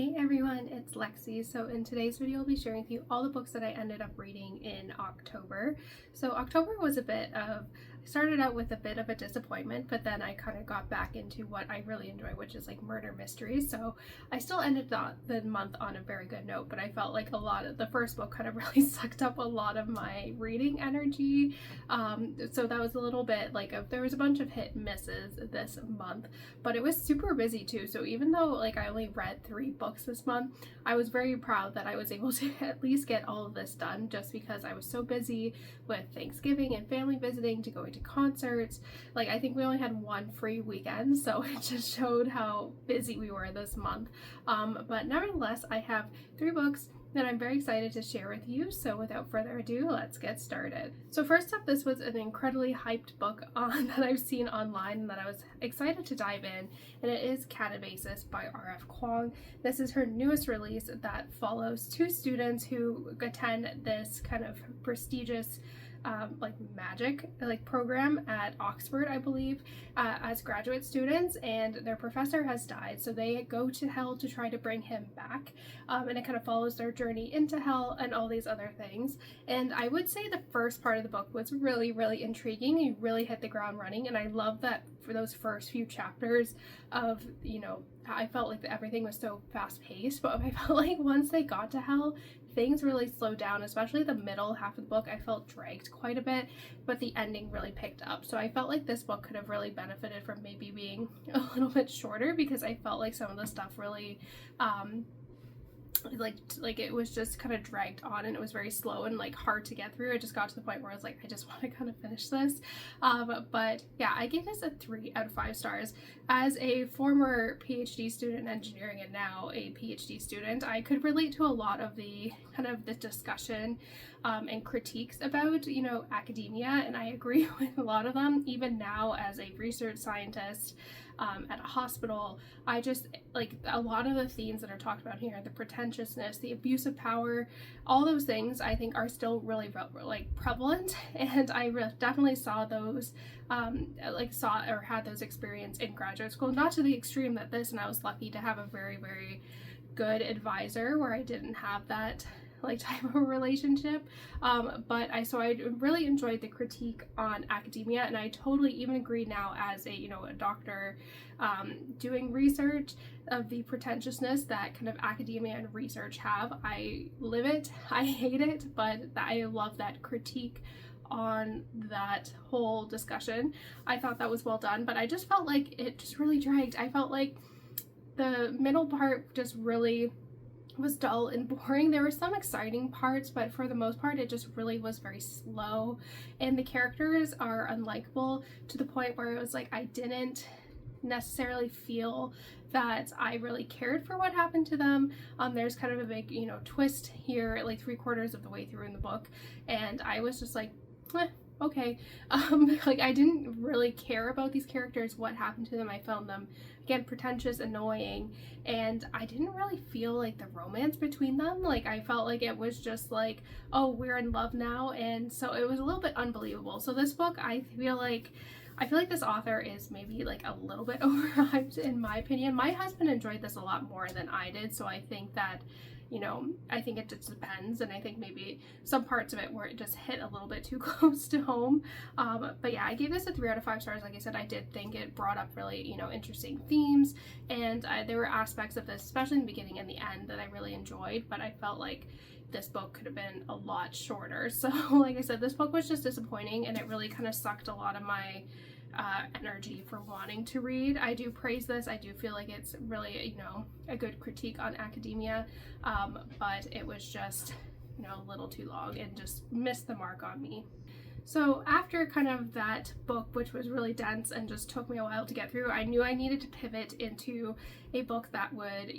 Hey everyone, it's Lexie. So in today's video, I'll be sharing with you all the books that I ended up reading in October. So October was I started out with a bit of a disappointment, but then I kind of got back into what I really enjoy, which is like murder mysteries. So I still ended the month on a very good note, but I felt like the first book kind of really sucked up a lot of my reading energy. So that was a little bit like there was a bunch of hit and misses this month, but it was super busy too. So even though like I only read 3 books this month, I was very proud that I was able to at least get all of this done, just because I was so busy with Thanksgiving and family visiting, to going to concerts. Like I think we only had 1 free weekend, so it just showed how busy we were this month. But nevertheless, I have 3 books that I'm very excited to share with you. So without further ado, let's get started. So first up, this was an incredibly hyped book that I've seen online and that I was excited to dive in, and it is Katabasis by R.F. Kuang. This is her newest release that follows 2 students who attend this kind of prestigious like magic program at Oxford, I believe, as graduate students, and their professor has died, so they go to hell to try to bring him back, and it kind of follows their journey into hell and all these other things. And I would say the first part of the book was really intriguing. You really hit the ground running, and I love that for those first few chapters of, I felt like everything was so fast paced, but I felt like once they got to hell, things really slowed down, especially the middle half of the book. I felt dragged quite a bit, but the ending really picked up. So I felt like this book could have really benefited from maybe being a little bit shorter, because I felt like some of the stuff really like it was just kind of dragged on, and it was very slow and like hard to get through. I just got to the point where I was like, I just want to kind of finish this. But yeah, I gave this a 3 out of 5 stars. As a former PhD student in engineering and now a PhD student, I could relate to a lot of the discussion and critiques about academia, and I agree with a lot of them. Even now, as a research scientist at a hospital, I just like a lot of the themes that are talked about here, the pretentiousness, the abuse of power, all those things I think are still really like prevalent, and I definitely saw those had those experience in graduate school, not to the extreme that this, and I was lucky to have a very good advisor where I didn't have that type of relationship, but I really enjoyed the critique on academia, and I totally even agree now as a doctor doing research of the pretentiousness that kind of academia and research have. I live it, I hate it, but I love that critique on that whole discussion. I thought that was well done, but I just felt like it just really dragged. I felt like the middle part just really was dull and boring. There were some exciting parts, but for the most part it just really was very slow, and the characters are unlikable to the point where it was like I didn't necessarily feel that I really cared for what happened to them. There's kind of a big twist here like 3/4 of the way through in the book, and I was just like, okay. Like I didn't really care about these characters, what happened to them. I found them, again, pretentious, annoying, and I didn't really feel like the romance between them. Like I felt like it was just like, oh, we're in love now, and so it was a little bit unbelievable. So this book, I feel like this author is maybe like a little bit overhyped in my opinion. My husband enjoyed this a lot more than I did, so I think that I think it just depends, and I think maybe some parts of it where it just hit a little bit too close to home. But yeah, I gave this a 3 out of 5 stars. Like I said, I did think it brought up really interesting themes, and there were aspects of this, especially in the beginning and the end, that I really enjoyed, but I felt like this book could have been a lot shorter. So like I said, this book was just disappointing, and it really kind of sucked a lot of my energy for wanting to read. I do praise this. I do feel like it's really a good critique on academia, but it was just a little too long and just missed the mark on me. So after kind of that book, which was really dense and just took me a while to get through, I knew I needed to pivot into a book that would,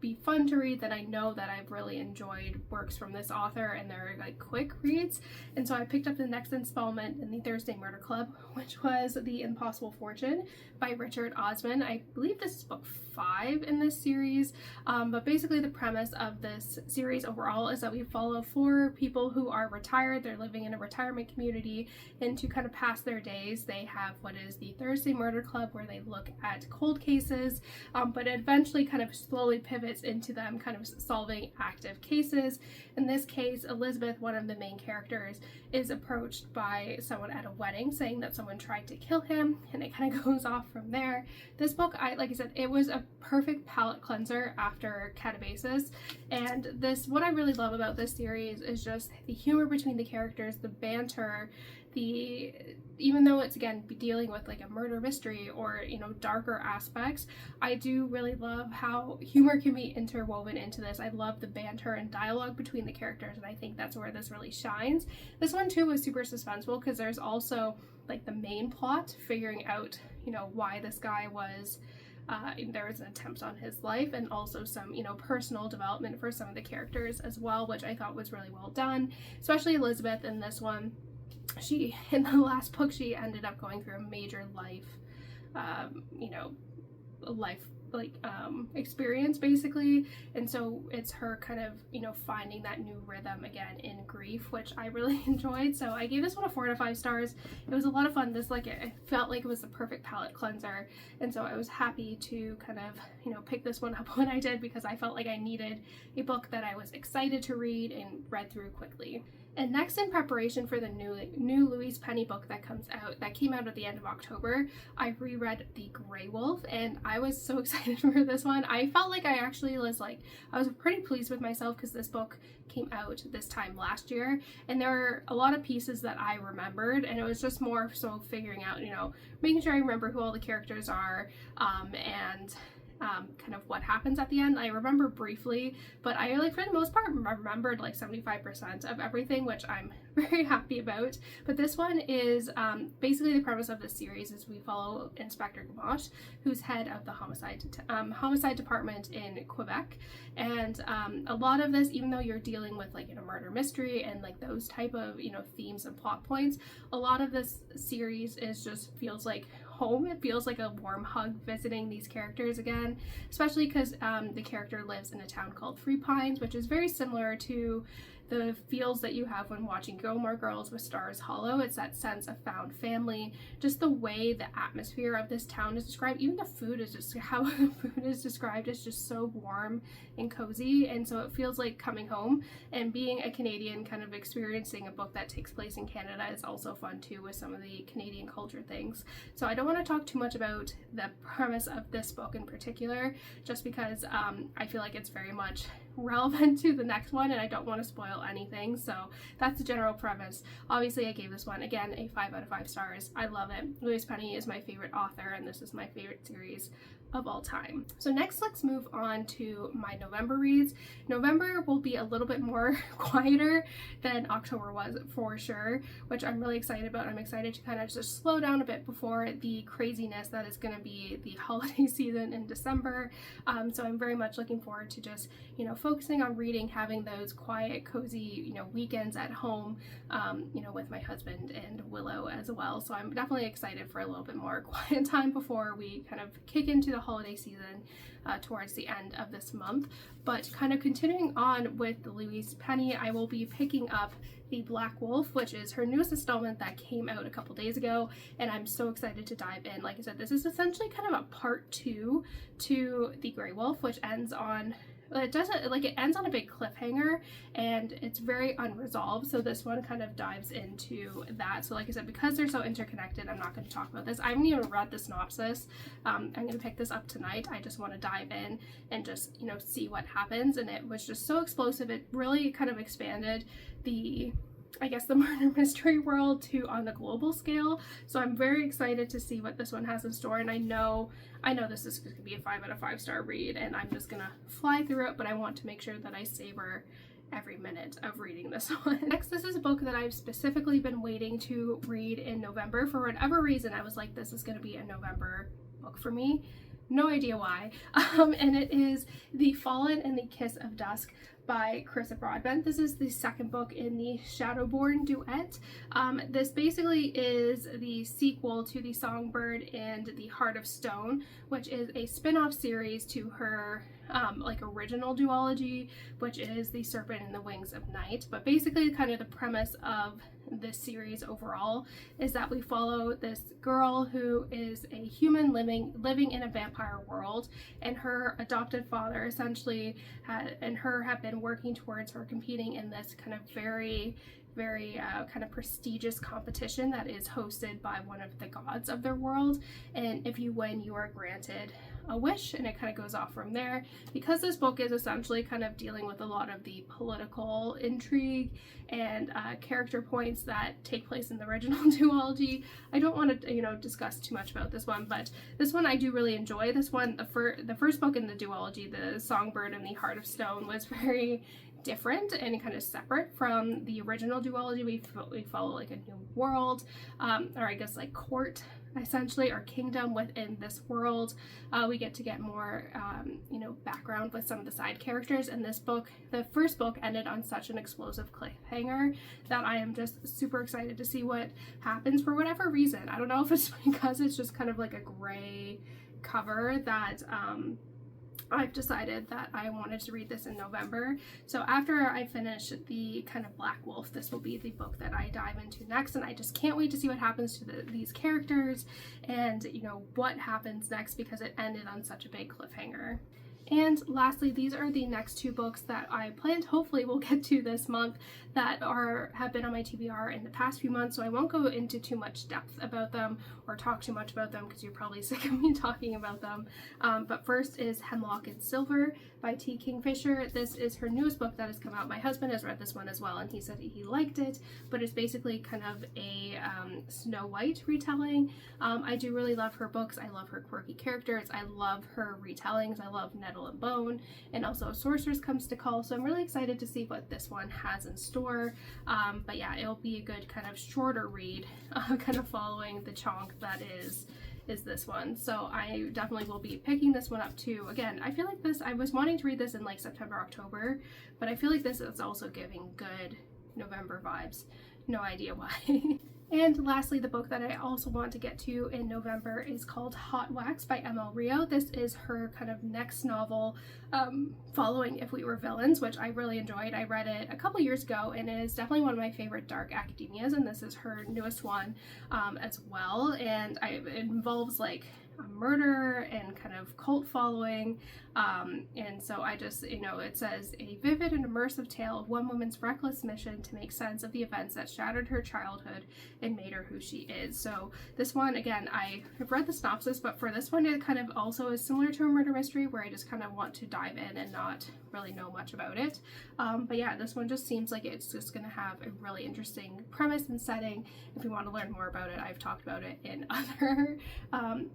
be fun to read, that I know that I've really enjoyed works from this author, and they're like quick reads. And so I picked up the next installment in the Thursday Murder Club, which was The Impossible Fortune by Richard Osman. I believe this is book 5 in this series, but basically the premise of this series overall is that we follow 4 people who are retired. They're living in a retirement community community and to kind of pass their days. They have what is the Thursday Murder Club, where they look at cold cases, but it eventually kind of slowly pivots into them kind of solving active cases. In this case, Elizabeth, one of the main characters, is approached by someone at a wedding saying that someone tried to kill him, and it kind of goes off from there. This book, like I said, it was a perfect palate cleanser after Katabasis, and what I really love about this series is just the humor between the characters, the banter, even though it's again dealing with like a murder mystery or, you know, darker aspects, I do really love how humor can be interwoven into this. I love the banter and dialogue between the characters, and I think that's where this really shines. This one too was super suspenseful because there's also like the main plot, figuring out, you know, why this guy was there was an attempt on his life, and also some, you know, personal development for some of the characters as well, which I thought was really well done, especially Elizabeth in this one. In the last book, she ended up going through a major life experience basically, and so it's her kind of, you know, finding that new rhythm again in grief, which I really enjoyed. So I gave this one a 4 out of 5 stars. It was a lot of fun. This, like, it felt like it was the perfect palate cleanser, and so I was happy to kind of, you know, pick this one up when I did, because I felt like I needed a book that I was excited to read and read through quickly. And next, in preparation for the new Louise Penny book that came out at the end of October, I reread The Grey Wolf, and I was so excited for this one. I felt like I was pretty pleased with myself, because this book came out this time last year, and there are a lot of pieces that I remembered, and it was just more so figuring out, you know, making sure I remember who all the characters are, and kind of what happens at the end. I remember briefly, but I, like, for the most part remembered like 75% of everything, which I'm very happy about. But this one is basically the premise of this series is we follow Inspector Gamache, who's head of the homicide department in Quebec, and a lot of this, even though you're dealing with like, you know, murder mystery and like those type of, you know, themes and plot points, a lot of this series feels like home. It feels like a warm hug visiting these characters again, especially because the character lives in a town called Three Pines, which is very similar to the feels that you have when watching Gilmore Girls with Stars Hollow. It's that sense of found family, just the way the atmosphere of this town is described. Even the food is just, how the food is described is just so warm and cozy, and so it feels like coming home. And being a Canadian, kind of experiencing a book that takes place in Canada is also fun too, with some of the Canadian culture things. So I don't want to talk too much about the premise of this book in particular, just because I feel like it's very much relevant to the next one, and I don't want to spoil anything. So that's the general premise. Obviously, I gave this one, again, a 5 out of 5 stars. I love it. Louise Penny is my favorite author, and this is my favorite series of all time. So next, let's move on to my November reads. November will be a little bit more quieter than October was, for sure, which I'm really excited about. I'm excited to kind of just slow down a bit before the craziness that is going to be the holiday season in December. So I'm very much looking forward to just, you know, focusing on reading, having those quiet, cozy, you know, weekends at home, you know, with my husband and Willow as well. So I'm definitely excited for a little bit more quiet time before we kind of kick into the holiday season towards the end of this month. But kind of continuing on with the Louise Penny, I will be picking up The Black Wolf, which is her newest installment that came out a couple days ago, and I'm so excited to dive in. Like I said, this is essentially kind of a part 2 to The Grey Wolf, which ends on it ends on a big cliffhanger, and it's very unresolved, so this one kind of dives into that. So like I said, because they're so interconnected, I'm not going to talk about this. I haven't even read the synopsis. I'm going to pick this up tonight. I just want to dive in and just, you know, see what happens, and it was just so explosive. It really kind of expanded the murder mystery world to on a global scale. So I'm very excited to see what this one has in store, and I know this is going to be a 5 out of 5 star read, and I'm just gonna fly through it, but I want to make sure that I savor every minute of reading this one. Next, this is a book that I've specifically been waiting to read in November. For whatever reason, I was like, this is going to be a November book for me. No idea why. And it is The Fallen and the Kiss of Dusk by Carissa Broadbent. This is the second book in the Shadowborn duet. This basically is the sequel to The Songbird and The Heart of Stone, which is a spin-off series to her original duology, which is The Serpent and the Wings of Night. But basically kind of the premise of this series overall is that we follow this girl who is a human living in a vampire world, and her adopted father essentially and her have been working towards her competing in this kind of very kind of prestigious competition that is hosted by one of the gods of their world, and if you win you are granted a wish, and it kind of goes off from there. Because this book is essentially kind of dealing with a lot of the political intrigue and character points that take place in the original duology, I don't want to discuss too much about this one, but this one I do really enjoy. This one, the first book in the duology, The Songbird and the Heart of Stone, was very different and kind of separate from the original duology. We follow like a new world, or I guess like court essentially, or kingdom within this world. We get more background with some of the side characters. And this book, the first book, ended on such an explosive cliffhanger that I am just super excited to see what happens for whatever reason. I don't know if it's because it's just kind of like a gray cover that I've decided that I wanted to read this in November. So after I finish the kind of Black Wolf, this will be the book that I dive into next, and I just can't wait to see what happens to these characters and what happens next, because it ended on such a big cliffhanger. And lastly, these are the next two books that I planned hopefully we'll get to this month that have been on my TBR in the past few months, so I won't go into too much depth about them or talk too much about them because you're probably sick of me talking about them. But first is Hemlock and Silver by Kingfisher. This is her newest book that has come out. My husband has read this one as well, and he said he liked it, but it's basically kind of a Snow White retelling. I do really love her books. I love her quirky characters. I love her retellings. I love Nettle and Bone, and also Sorceress Comes to Call, so I'm really excited to see what this one has in store. But yeah, it'll be a good kind of shorter read, kind of following the chunk that is this one. So I definitely will be picking this one up too. Again, I feel like I was wanting to read this in like September, October, but I feel like this is also giving good November vibes. No idea why. And lastly, the book that I also want to get to in November is called Hot Wax by ML Rio. This is her kind of next novel following If We Were Villains, which I really enjoyed. I read it a couple years ago, and it is definitely one of my favorite dark academias, and this is her newest one as well. And it involves like a murder and kind of cult following, and so I just, it says a vivid and immersive tale of one woman's reckless mission to make sense of the events that shattered her childhood and made her who she is. So this one, again, I have read the synopsis, but for this one it kind of also is similar to a murder mystery where I just kind of want to dive in and not really know much about it. But yeah, this one just seems like it's just going to have a really interesting premise and setting. If you want to learn more about it, I've talked about it in other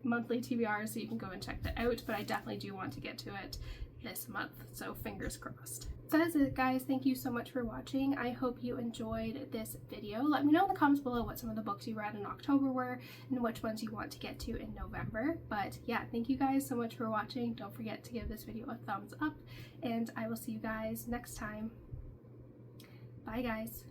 monthly TBRs, so you can go and check that out, but I definitely do want to get to it this month, so fingers crossed. So that's it, guys. Thank you so much for watching. I hope you enjoyed this video. Let me know in the comments below what some of the books you read in October were and which ones you want to get to in November. But yeah, thank you guys so much for watching. Don't forget to give this video a thumbs up, and I will see you guys next time. Bye, guys.